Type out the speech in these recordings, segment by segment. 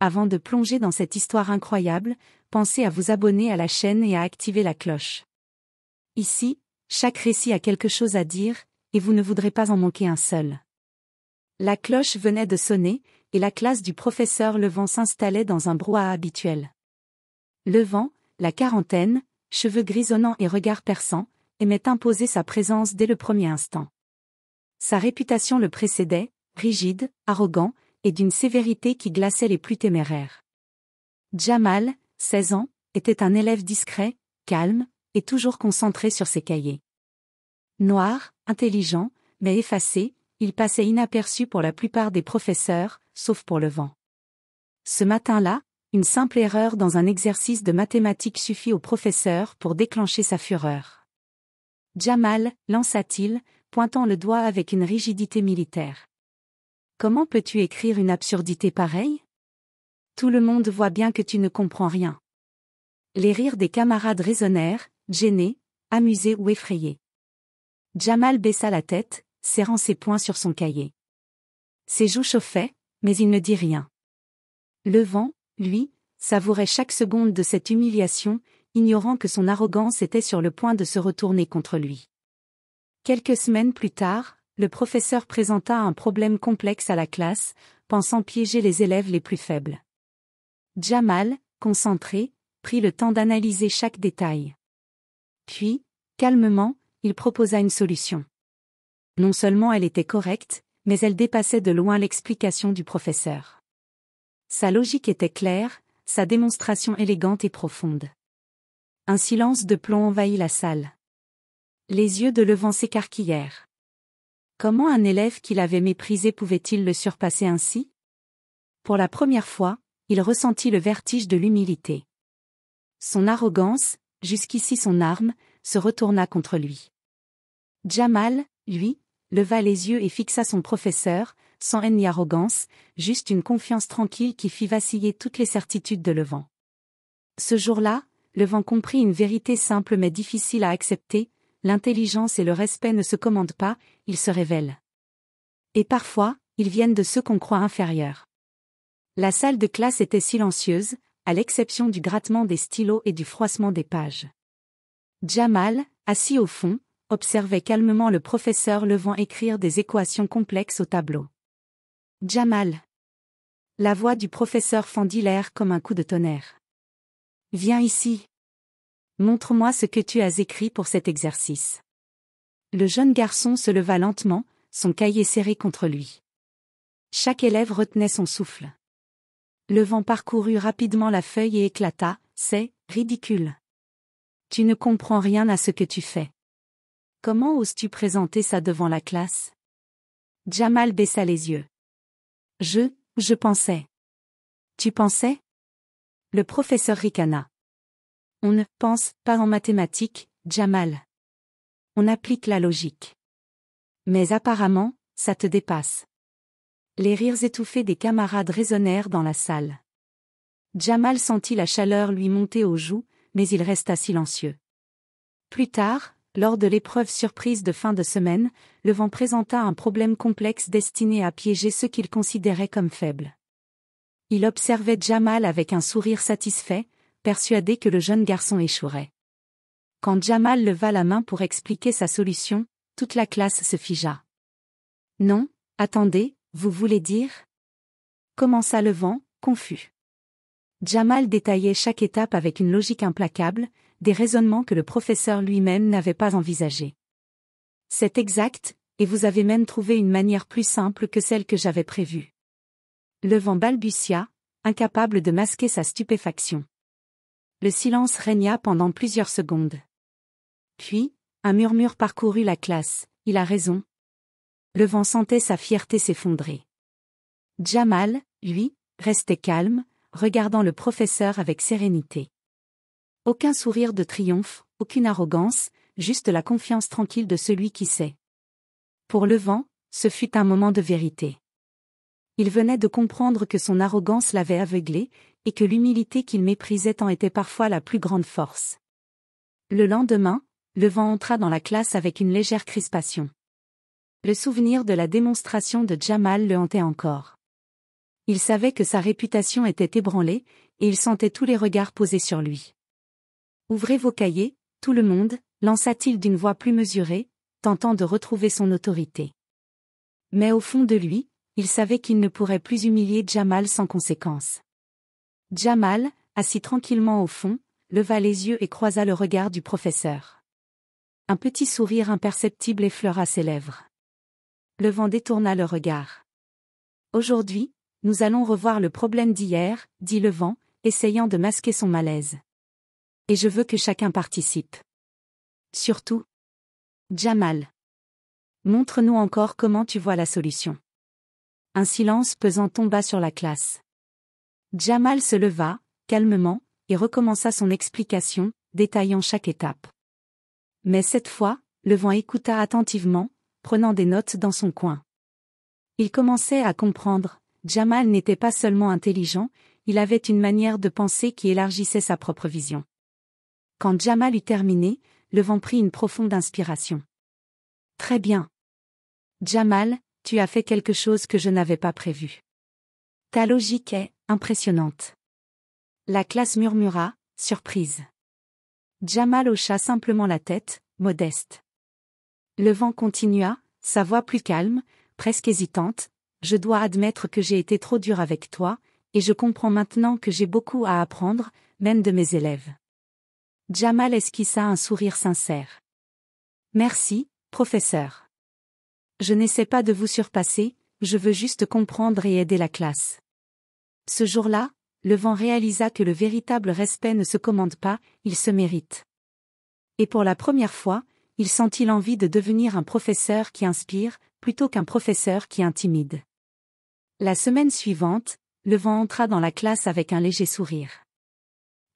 Avant de plonger dans cette histoire incroyable, pensez à vous abonner à la chaîne et à activer la cloche. Ici, chaque récit a quelque chose à dire, et vous ne voudrez pas en manquer un seul. La cloche venait de sonner, et la classe du professeur Levent s'installait dans un brouhaha habituel. Levent, la quarantaine, cheveux grisonnants et regard perçant, aimait imposer sa présence dès le premier instant. Sa réputation le précédait, rigide, arrogant, et d'une sévérité qui glaçait les plus téméraires. Jamal, 16 ans, était un élève discret, calme, et toujours concentré sur ses cahiers. Noir, intelligent, mais effacé, il passait inaperçu pour la plupart des professeurs, sauf pour Levent. Ce matin-là, une simple erreur dans un exercice de mathématiques suffit au professeur pour déclencher sa fureur. « Jamal » lança-t-il, pointant le doigt avec une rigidité militaire. « Comment peux-tu écrire une absurdité pareille ? Tout le monde voit bien que tu ne comprends rien. » Les rires des camarades résonnèrent, gênés, amusés ou effrayés. Jamal baissa la tête, serrant ses poings sur son cahier. Ses joues chauffaient, mais il ne dit rien. Levent, lui, savourait chaque seconde de cette humiliation, ignorant que son arrogance était sur le point de se retourner contre lui. Quelques semaines plus tard, le professeur présenta un problème complexe à la classe, pensant piéger les élèves les plus faibles. Jamal, concentré, prit le temps d'analyser chaque détail. Puis, calmement, il proposa une solution. Non seulement elle était correcte, mais elle dépassait de loin l'explication du professeur. Sa logique était claire, sa démonstration élégante et profonde. Un silence de plomb envahit la salle. Les yeux de Levent s'écarquillèrent. Comment un élève qu'il avait méprisé pouvait-il le surpasser ainsi ? Pour la première fois, il ressentit le vertige de l'humilité. Son arrogance, jusqu'ici son arme, se retourna contre lui. Jamal, lui, leva les yeux et fixa son professeur, sans haine ni arrogance, juste une confiance tranquille qui fit vaciller toutes les certitudes de Levent. Ce jour-là, Levent comprit une vérité simple mais difficile à accepter: l'intelligence et le respect ne se commandent pas, ils se révèlent. Et parfois, ils viennent de ceux qu'on croit inférieurs. La salle de classe était silencieuse, à l'exception du grattement des stylos et du froissement des pages. Jamal, assis au fond, observait calmement le professeur Levent écrire des équations complexes au tableau. « Jamal !» La voix du professeur fendit l'air comme un coup de tonnerre. « Viens ici. Montre-moi ce que tu as écrit pour cet exercice. » Le jeune garçon se leva lentement, son cahier serré contre lui. Chaque élève retenait son souffle. Levent parcourut rapidement la feuille et éclata: « C'est ridicule. Tu ne comprends rien à ce que tu fais. Comment oses-tu présenter ça devant la classe ?» Jamal baissa les yeux. « Je pensais. » « Tu pensais ?» Le professeur ricana. « On ne pense pas en mathématiques, Jamal. On applique la logique. Mais apparemment, ça te dépasse. » Les rires étouffés des camarades résonnèrent dans la salle. Jamal sentit la chaleur lui monter aux joues, mais il resta silencieux. Plus tard, lors de l'épreuve surprise de fin de semaine, Levent présenta un problème complexe destiné à piéger ceux qu'il considérait comme faibles. Il observait Jamal avec un sourire satisfait, persuadé que le jeune garçon échouerait. Quand Jamal leva la main pour expliquer sa solution, toute la classe se figea. « Non, attendez, vous voulez dire ?» commença Levent, confus. Jamal détaillait chaque étape avec une logique implacable, des raisonnements que le professeur lui-même n'avait pas envisagés. « C'est exact, et vous avez même trouvé une manière plus simple que celle que j'avais prévue. » Levent balbutia, incapable de masquer sa stupéfaction. Le silence régna pendant plusieurs secondes. Puis, un murmure parcourut la classe: « Il a raison. » Levent sentait sa fierté s'effondrer. Jamal, lui, restait calme, regardant le professeur avec sérénité. Aucun sourire de triomphe, aucune arrogance, juste la confiance tranquille de celui qui sait. Pour Levent, ce fut un moment de vérité. Il venait de comprendre que son arrogance l'avait aveuglé, et que l'humilité qu'il méprisait tant était parfois la plus grande force. Le lendemain, Levent entra dans la classe avec une légère crispation. Le souvenir de la démonstration de Jamal le hantait encore. Il savait que sa réputation était ébranlée, et il sentait tous les regards posés sur lui. « Ouvrez vos cahiers, tout le monde », lança-t-il d'une voix plus mesurée, tentant de retrouver son autorité. Mais au fond de lui, il savait qu'il ne pourrait plus humilier Jamal sans conséquence. Jamal, assis tranquillement au fond, leva les yeux et croisa le regard du professeur. Un petit sourire imperceptible effleura ses lèvres. Le vent détourna le regard. « Aujourd'hui, nous allons revoir le problème d'hier, » dit le vent, essayant de masquer son malaise. « Et je veux que chacun participe. Surtout, Jamal. Montre-nous encore comment tu vois la solution. » Un silence pesant tomba sur la classe. Jamal se leva, calmement, et recommença son explication, détaillant chaque étape. Mais cette fois, le vent écouta attentivement, prenant des notes dans son coin. Il commençait à comprendre, Jamal n'était pas seulement intelligent, il avait une manière de penser qui élargissait sa propre vision. Quand Jamal eut terminé, le vent prit une profonde inspiration. « Très bien. Jamal, tu as fait quelque chose que je n'avais pas prévu. Ta logique est impressionnante. » La classe murmura, surprise. Jamal hocha simplement la tête, modeste. Le vent continua, sa voix plus calme, presque hésitante. « Je dois admettre que j'ai été trop dur avec toi, et je comprends maintenant que j'ai beaucoup à apprendre, même de mes élèves. » Jamal esquissa un sourire sincère. « Merci, professeur. Je n'essaie pas de vous surpasser, je veux juste comprendre et aider la classe. » Ce jour-là, le vent réalisa que le véritable respect ne se commande pas, il se mérite. Et pour la première fois, il sentit l'envie de devenir un professeur qui inspire, plutôt qu'un professeur qui intimide. La semaine suivante, le vent entra dans la classe avec un léger sourire.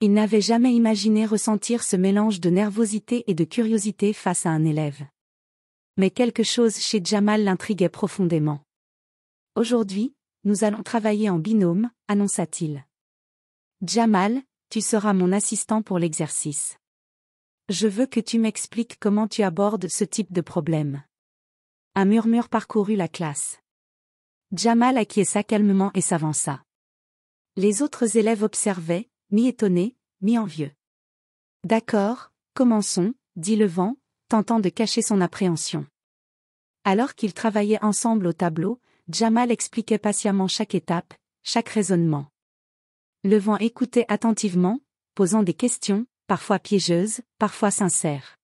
Il n'avait jamais imaginé ressentir ce mélange de nervosité et de curiosité face à un élève. Mais quelque chose chez Jamal l'intriguait profondément. « Aujourd'hui, nous allons travailler en binôme, » annonça-t-il. « Jamal, tu seras mon assistant pour l'exercice. Je veux que tu m'expliques comment tu abordes ce type de problème. » Un murmure parcourut la classe. Jamal acquiesça calmement et s'avança. Les autres élèves observaient, mi-étonnés, mi-envieux. « D'accord, commençons, » dit le vent, tentant de cacher son appréhension. Alors qu'ils travaillaient ensemble au tableau, Jamal expliquait patiemment chaque étape, chaque raisonnement. Le vent écoutait attentivement, posant des questions, parfois piégeuses, parfois sincères.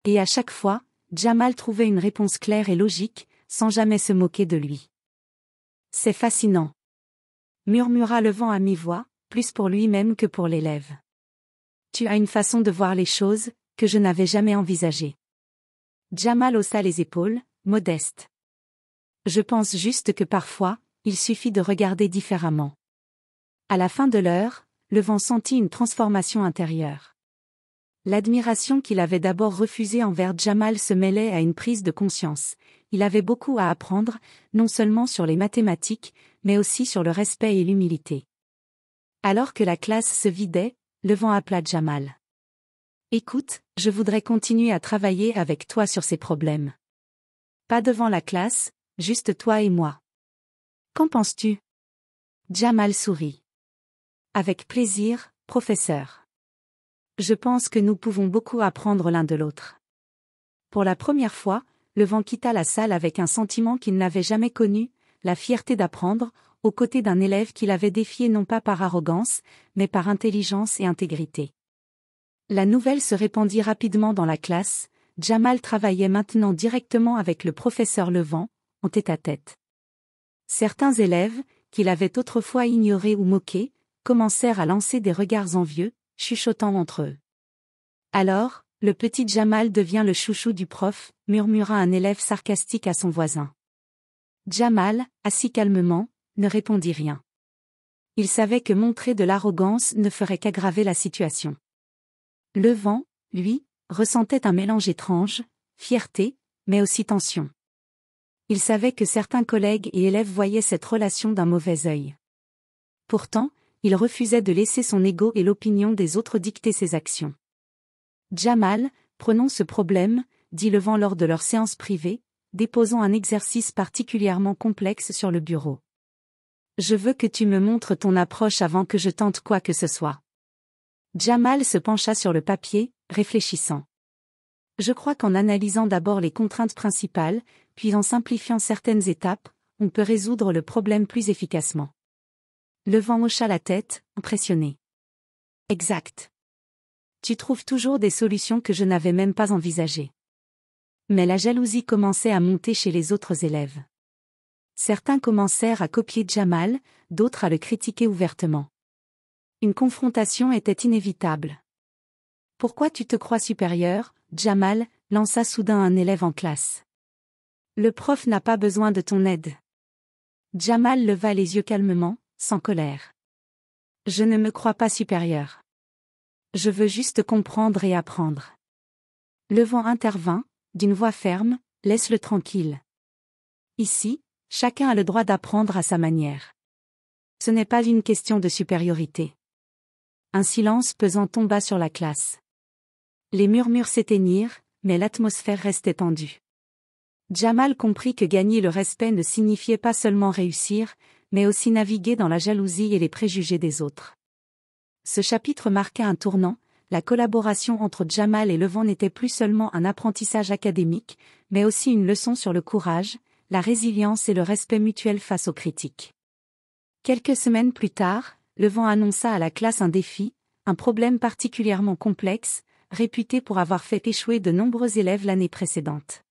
Et à chaque fois, Jamal trouvait une réponse claire et logique, sans jamais se moquer de lui. « C'est fascinant. » murmura le vent à mi-voix, plus pour lui-même que pour l'élève. « Tu as une façon de voir les choses, que je n'avais jamais envisagée. » Jamal haussa les épaules, modeste. « Je pense juste que parfois, il suffit de regarder différemment. » À la fin de l'heure, le vent sentit une transformation intérieure. L'admiration qu'il avait d'abord refusée envers Jamal se mêlait à une prise de conscience. Il avait beaucoup à apprendre, non seulement sur les mathématiques, mais aussi sur le respect et l'humilité. Alors que la classe se vidait, le vent appela Jamal. « Écoute, je voudrais continuer à travailler avec toi sur ces problèmes. Pas devant la classe, juste toi et moi. Qu'en penses-tu » Jamal sourit. « Avec plaisir, professeur. Je pense que nous pouvons beaucoup apprendre l'un de l'autre. » Pour la première fois, le vent quitta la salle avec un sentiment qu'il n'avait jamais connu, la fierté d'apprendre, aux côtés d'un élève qu'il avait défié non pas par arrogance, mais par intelligence et intégrité. La nouvelle se répandit rapidement dans la classe. Jamal travaillait maintenant directement avec le professeur Levent, en tête-à-tête. Certains élèves, qu'il avait autrefois ignorés ou moqués, commencèrent à lancer des regards envieux, chuchotant entre eux. « Alors, le petit Jamal devient le chouchou du prof », murmura un élève sarcastique à son voisin. Jamal, assis calmement, ne répondit rien. Il savait que montrer de l'arrogance ne ferait qu'aggraver la situation. Levent, lui, ressentait un mélange étrange, fierté, mais aussi tension. Il savait que certains collègues et élèves voyaient cette relation d'un mauvais œil. Pourtant, il refusait de laisser son ego et l'opinion des autres dicter ses actions. « Jamal, prenons ce problème, » dit Levent lors de leur séance privée, déposant un exercice particulièrement complexe sur le bureau. Je veux que tu me montres ton approche avant que je tente quoi que ce soit. Jamal se pencha sur le papier, réfléchissant. Je crois qu'en analysant d'abord les contraintes principales, puis en simplifiant certaines étapes, on peut résoudre le problème plus efficacement. Levant hocha la tête, impressionné. Exact. Tu trouves toujours des solutions que je n'avais même pas envisagées. Mais la jalousie commençait à monter chez les autres élèves. Certains commencèrent à copier Jamal, d'autres à le critiquer ouvertement. Une confrontation était inévitable. « Pourquoi tu te crois supérieur, Jamal ?» lança soudain un élève en classe. « Le prof n'a pas besoin de ton aide. » Jamal leva les yeux calmement, sans colère. « Je ne me crois pas supérieur. Je veux juste comprendre et apprendre. » Levant intervint, d'une voix ferme, « Laisse-le tranquille. Ici, chacun a le droit d'apprendre à sa manière. Ce n'est pas une question de supériorité. » Un silence pesant tomba sur la classe. Les murmures s'éteignirent, mais l'atmosphère restait tendue. Jamal comprit que gagner le respect ne signifiait pas seulement réussir, mais aussi naviguer dans la jalousie et les préjugés des autres. Ce chapitre marqua un tournant, la collaboration entre Jamal et Levant n'était plus seulement un apprentissage académique, mais aussi une leçon sur le courage, la résilience et le respect mutuel face aux critiques. Quelques semaines plus tard, Levant annonça à la classe un défi, un problème particulièrement complexe, réputé pour avoir fait échouer de nombreux élèves l'année précédente.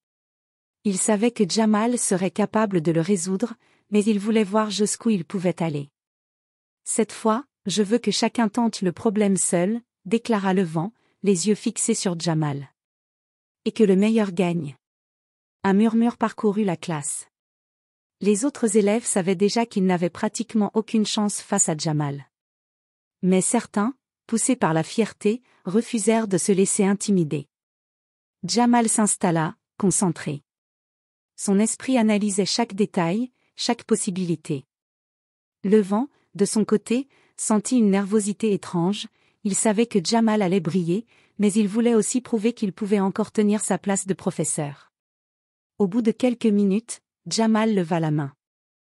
Il savait que Jamal serait capable de le résoudre, mais il voulait voir jusqu'où il pouvait aller. Cette fois, je veux que chacun tente le problème seul, déclara Levant, les yeux fixés sur Jamal. Et que le meilleur gagne. Un murmure parcourut la classe. Les autres élèves savaient déjà qu'ils n'avaient pratiquement aucune chance face à Jamal. Mais certains, poussés par la fierté, refusèrent de se laisser intimider. Jamal s'installa, concentré. Son esprit analysait chaque détail, chaque possibilité. Levant, de son côté, sentit une nervosité étrange, il savait que Jamal allait briller, mais il voulait aussi prouver qu'il pouvait encore tenir sa place de professeur. Au bout de quelques minutes, Jamal leva la main.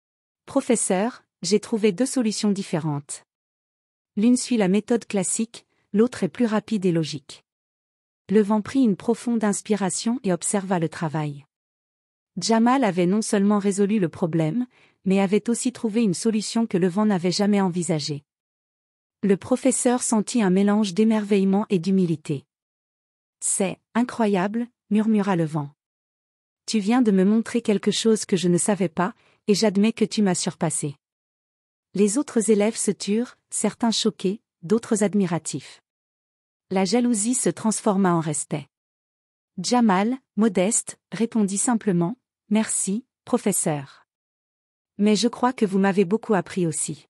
« Professeur, j'ai trouvé 2 solutions différentes. L'une suit la méthode classique, l'autre est plus rapide et logique. » Levant prit une profonde inspiration et observa le travail. Jamal avait non seulement résolu le problème, mais avait aussi trouvé une solution que Levant n'avait jamais envisagée. Le professeur sentit un mélange d'émerveillement et d'humilité. « C'est incroyable, » murmura Levant. « Tu viens de me montrer quelque chose que je ne savais pas, et j'admets que tu m'as surpassé. » Les autres élèves se turent, certains choqués, d'autres admiratifs. La jalousie se transforma en respect. Jamal, modeste, répondit simplement, « Merci, professeur. Mais je crois que vous m'avez beaucoup appris aussi. »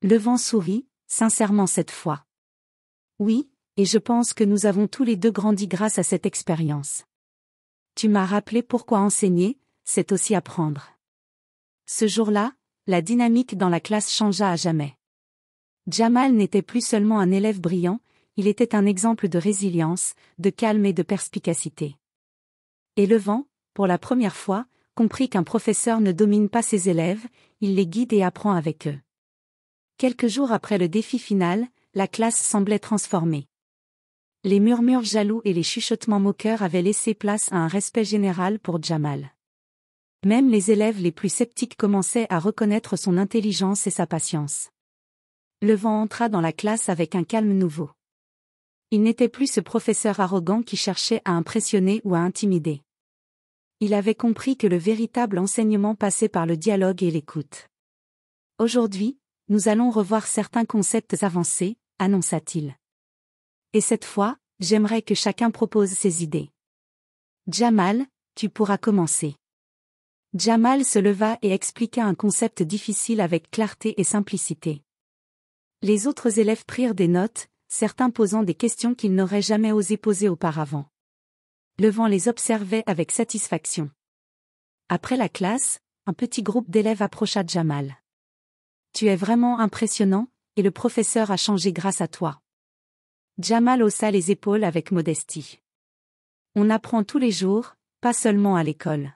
Levant sourit, sincèrement cette fois. « Oui, et je pense que nous avons tous les deux grandi grâce à cette expérience. Tu m'as rappelé pourquoi enseigner, c'est aussi apprendre. » Ce jour-là, la dynamique dans la classe changea à jamais. Jamal n'était plus seulement un élève brillant, il était un exemple de résilience, de calme et de perspicacité. Et Levant, pour la première fois, comprit qu'un professeur ne domine pas ses élèves, il les guide et apprend avec eux. Quelques jours après le défi final, la classe semblait transformée. Les murmures jaloux et les chuchotements moqueurs avaient laissé place à un respect général pour Jamal. Même les élèves les plus sceptiques commençaient à reconnaître son intelligence et sa patience. Levant entra dans la classe avec un calme nouveau. Il n'était plus ce professeur arrogant qui cherchait à impressionner ou à intimider. Il avait compris que le véritable enseignement passait par le dialogue et l'écoute. « Aujourd'hui, nous allons revoir certains concepts avancés, » annonça-t-il. « Et cette fois, j'aimerais que chacun propose ses idées. Jamal, tu pourras commencer. » Jamal se leva et expliqua un concept difficile avec clarté et simplicité. Les autres élèves prirent des notes, certains posant des questions qu'ils n'auraient jamais osé poser auparavant. Levant les observait avec satisfaction. Après la classe, un petit groupe d'élèves approcha Jamal. « Tu es vraiment impressionnant, et le professeur a changé grâce à toi. » Jamal haussa les épaules avec modestie. « On apprend tous les jours, pas seulement à l'école.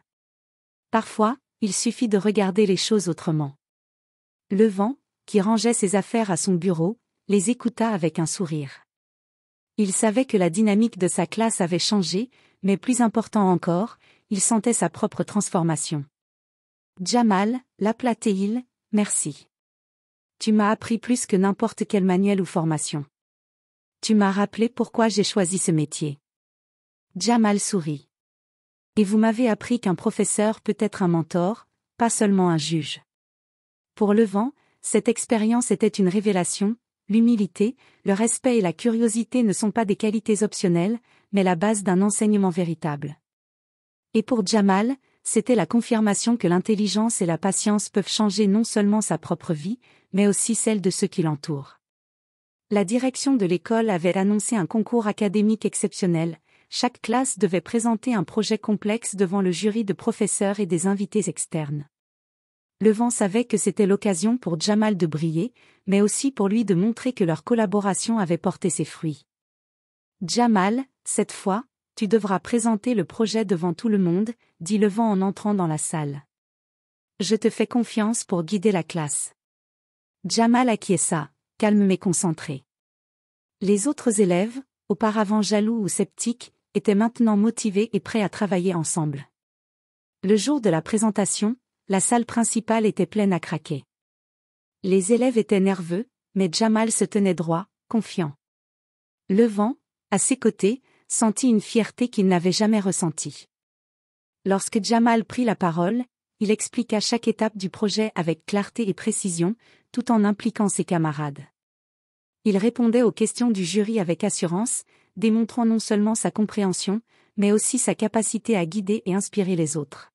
Parfois, il suffit de regarder les choses autrement. » Le vent, qui rangeait ses affaires à son bureau, les écouta avec un sourire. Il savait que la dynamique de sa classe avait changé, mais plus important encore, il sentait sa propre transformation. Jamal, l'appelait-il, merci. Tu m'as appris plus que n'importe quel manuel ou formation. Tu m'as rappelé pourquoi j'ai choisi ce métier. Jamal sourit. Et vous m'avez appris qu'un professeur peut être un mentor, pas seulement un juge. Pour le vent, cette expérience était une révélation. L'humilité, le respect et la curiosité ne sont pas des qualités optionnelles, mais la base d'un enseignement véritable. Et pour Jamal, c'était la confirmation que l'intelligence et la patience peuvent changer non seulement sa propre vie, mais aussi celle de ceux qui l'entourent. La direction de l'école avait annoncé un concours académique exceptionnel. Chaque classe devait présenter un projet complexe devant le jury de professeurs et des invités externes. Le vent savait que c'était l'occasion pour Jamal de briller, mais aussi pour lui de montrer que leur collaboration avait porté ses fruits. Jamal, cette fois, tu devras présenter le projet devant tout le monde, dit le vent en entrant dans la salle. Je te fais confiance pour guider la classe. Jamal acquiesça, calme mais concentré. Les autres élèves, auparavant jaloux ou sceptiques, étaient maintenant motivés et prêts à travailler ensemble. Le jour de la présentation, la salle principale était pleine à craquer. Les élèves étaient nerveux, mais Jamal se tenait droit, confiant. Le vent, à ses côtés, sentit une fierté qu'il n'avait jamais ressentie. Lorsque Jamal prit la parole, il expliqua chaque étape du projet avec clarté et précision, tout en impliquant ses camarades. Il répondait aux questions du jury avec assurance, démontrant non seulement sa compréhension, mais aussi sa capacité à guider et inspirer les autres.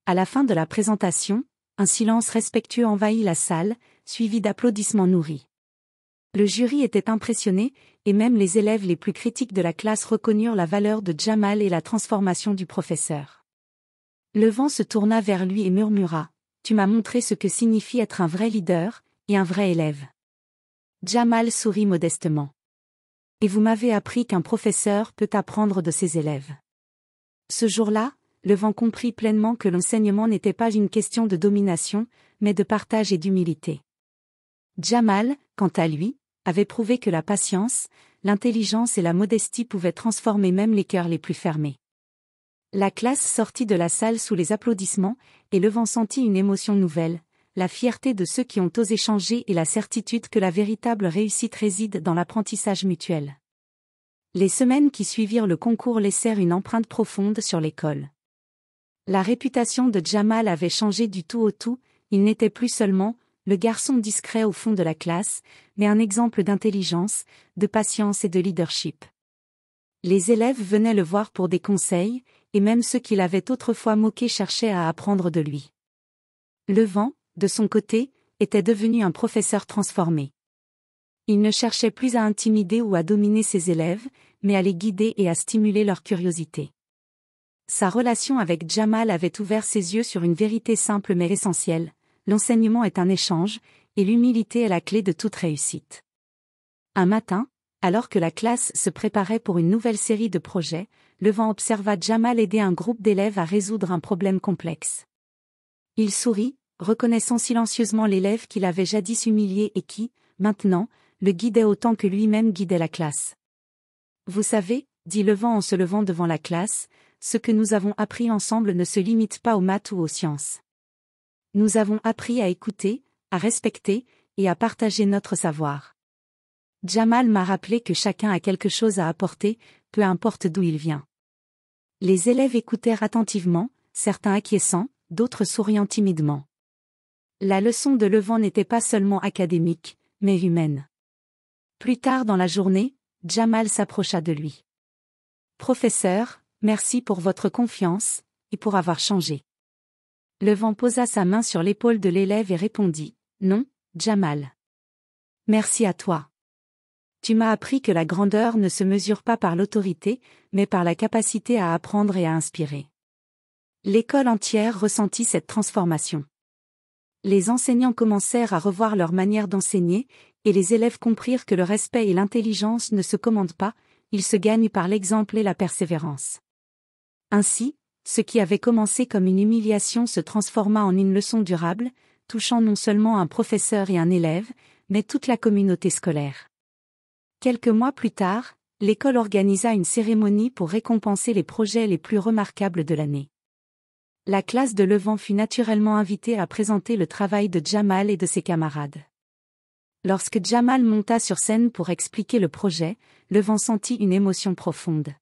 À la fin de la présentation, un silence respectueux envahit la salle, suivi d'applaudissements nourris. Le jury était impressionné, et même les élèves les plus critiques de la classe reconnurent la valeur de Jamal et la transformation du professeur. Le vent se tourna vers lui et murmura : « Tu m'as montré ce que signifie être un vrai leader, et un vrai élève. » Jamal sourit modestement. « Et vous m'avez appris qu'un professeur peut apprendre de ses élèves. » Ce jour-là, le vent comprit pleinement que l'enseignement n'était pas une question de domination, mais de partage et d'humilité. Jamal, quant à lui, avait prouvé que la patience, l'intelligence et la modestie pouvaient transformer même les cœurs les plus fermés. La classe sortit de la salle sous les applaudissements, et le vent sentit une émotion nouvelle, la fierté de ceux qui ont osé changer et la certitude que la véritable réussite réside dans l'apprentissage mutuel. Les semaines qui suivirent le concours laissèrent une empreinte profonde sur l'école. La réputation de Jamal avait changé du tout au tout, il n'était plus seulement le garçon discret au fond de la classe, mais un exemple d'intelligence, de patience et de leadership. Les élèves venaient le voir pour des conseils, et même ceux qui l'avaient autrefois moqué cherchaient à apprendre de lui. Le vent, de son côté, était devenu un professeur transformé. Il ne cherchait plus à intimider ou à dominer ses élèves, mais à les guider et à stimuler leur curiosité. Sa relation avec Jamal avait ouvert ses yeux sur une vérité simple mais essentielle. L'enseignement est un échange, et l'humilité est la clé de toute réussite. Un matin, alors que la classe se préparait pour une nouvelle série de projets, le vent observa Jamal aider un groupe d'élèves à résoudre un problème complexe. Il sourit, reconnaissant silencieusement l'élève qu'il avait jadis humilié et qui, maintenant, le guidait autant que lui-même guidait la classe. « Vous savez, dit le vent en se levant devant la classe, ce que nous avons appris ensemble ne se limite pas aux maths ou aux sciences. Nous avons appris à écouter, à respecter, et à partager notre savoir. Jamal m'a rappelé que chacun a quelque chose à apporter, peu importe d'où il vient. » Les élèves écoutèrent attentivement, certains acquiesçant, d'autres souriant timidement. La leçon de le vent n'était pas seulement académique, mais humaine. Plus tard dans la journée, Jamal s'approcha de lui. « Professeur, merci pour votre confiance, et pour avoir changé. » Le vent posa sa main sur l'épaule de l'élève et répondit : « Non, Jamal. Merci à toi. Tu m'as appris que la grandeur ne se mesure pas par l'autorité, mais par la capacité à apprendre et à inspirer. » L'école entière ressentit cette transformation. Les enseignants commencèrent à revoir leur manière d'enseigner, et les élèves comprirent que le respect et l'intelligence ne se commandent pas, ils se gagnent par l'exemple et la persévérance. Ainsi, ce qui avait commencé comme une humiliation se transforma en une leçon durable, touchant non seulement un professeur et un élève, mais toute la communauté scolaire. Quelques mois plus tard, l'école organisa une cérémonie pour récompenser les projets les plus remarquables de l'année. La classe de Levent fut naturellement invitée à présenter le travail de Jamal et de ses camarades. Lorsque Jamal monta sur scène pour expliquer le projet, Levent sentit une émotion profonde.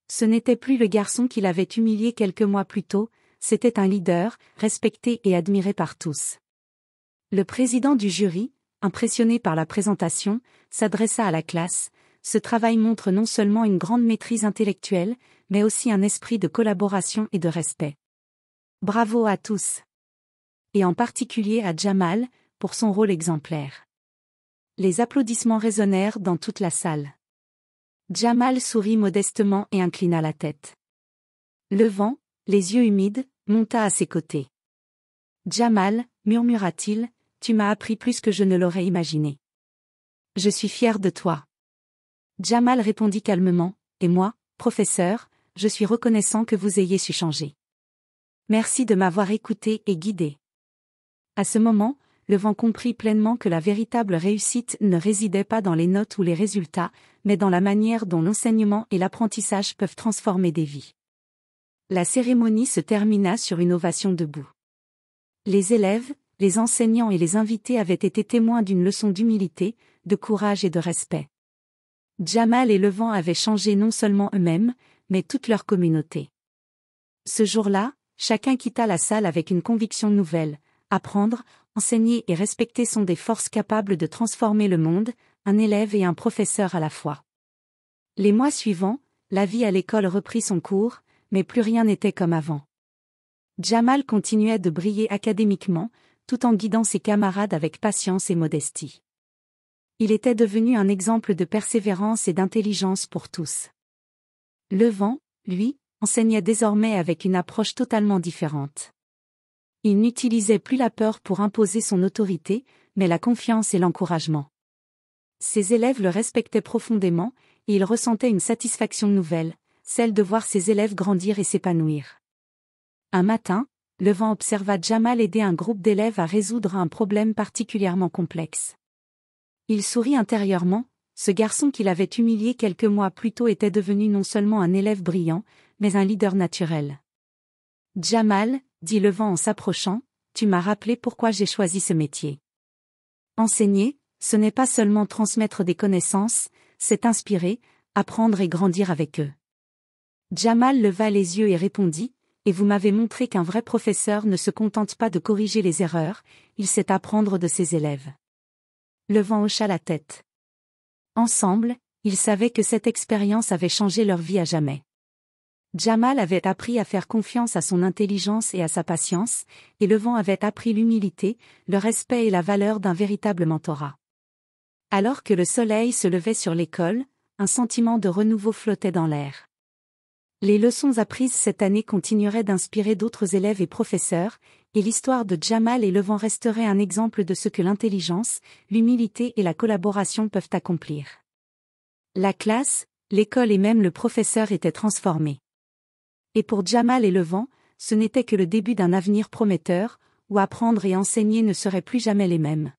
Ce n'était plus le garçon qu'il avait humilié quelques mois plus tôt, c'était un leader, respecté et admiré par tous. Le président du jury, impressionné par la présentation, s'adressa à la classe. Ce travail montre non seulement une grande maîtrise intellectuelle, mais aussi un esprit de collaboration et de respect. Bravo à tous. Et en particulier à Jamal, pour son rôle exemplaire. Les applaudissements résonnèrent dans toute la salle. Jamal sourit modestement et inclina la tête. Levent, les yeux humides, monta à ses côtés. Jamal, murmura-t-il, tu m'as appris plus que je ne l'aurais imaginé. Je suis fier de toi. Jamal répondit calmement, et moi, professeur, je suis reconnaissant que vous ayez su changer. Merci de m'avoir écouté et guidé. À ce moment, Levent comprit pleinement que la véritable réussite ne résidait pas dans les notes ou les résultats, mais dans la manière dont l'enseignement et l'apprentissage peuvent transformer des vies. La cérémonie se termina sur une ovation debout. Les élèves, les enseignants et les invités avaient été témoins d'une leçon d'humilité, de courage et de respect. Jamal et Levent avaient changé non seulement eux-mêmes, mais toute leur communauté. Ce jour-là, chacun quitta la salle avec une conviction nouvelle: apprendre, enseigner et respecter sont des forces capables de transformer le monde, un élève et un professeur à la fois. Les mois suivants, la vie à l'école reprit son cours, mais plus rien n'était comme avant. Jamal continuait de briller académiquement, tout en guidant ses camarades avec patience et modestie. Il était devenu un exemple de persévérance et d'intelligence pour tous. Levent, lui, enseignait désormais avec une approche totalement différente. Il n'utilisait plus la peur pour imposer son autorité, mais la confiance et l'encouragement. Ses élèves le respectaient profondément, et il ressentait une satisfaction nouvelle, celle de voir ses élèves grandir et s'épanouir. Un matin, Levent observa Jamal aider un groupe d'élèves à résoudre un problème particulièrement complexe. Il sourit intérieurement, ce garçon qu'il avait humilié quelques mois plus tôt était devenu non seulement un élève brillant, mais un leader naturel. Jamal, dit Levent en s'approchant, tu m'as rappelé pourquoi j'ai choisi ce métier. Enseigner, ce n'est pas seulement transmettre des connaissances, c'est inspirer, apprendre et grandir avec eux. Jamal leva les yeux et répondit, et vous m'avez montré qu'un vrai professeur ne se contente pas de corriger les erreurs, il sait apprendre de ses élèves. Levent hocha la tête. Ensemble, ils savaient que cette expérience avait changé leur vie à jamais. Jamal avait appris à faire confiance à son intelligence et à sa patience, et Levent avait appris l'humilité, le respect et la valeur d'un véritable mentorat. Alors que le soleil se levait sur l'école, un sentiment de renouveau flottait dans l'air. Les leçons apprises cette année continueraient d'inspirer d'autres élèves et professeurs, et l'histoire de Jamal et Levent resterait un exemple de ce que l'intelligence, l'humilité et la collaboration peuvent accomplir. La classe, l'école et même le professeur étaient transformés. Et pour Jamal et Levent, ce n'était que le début d'un avenir prometteur, où apprendre et enseigner ne seraient plus jamais les mêmes.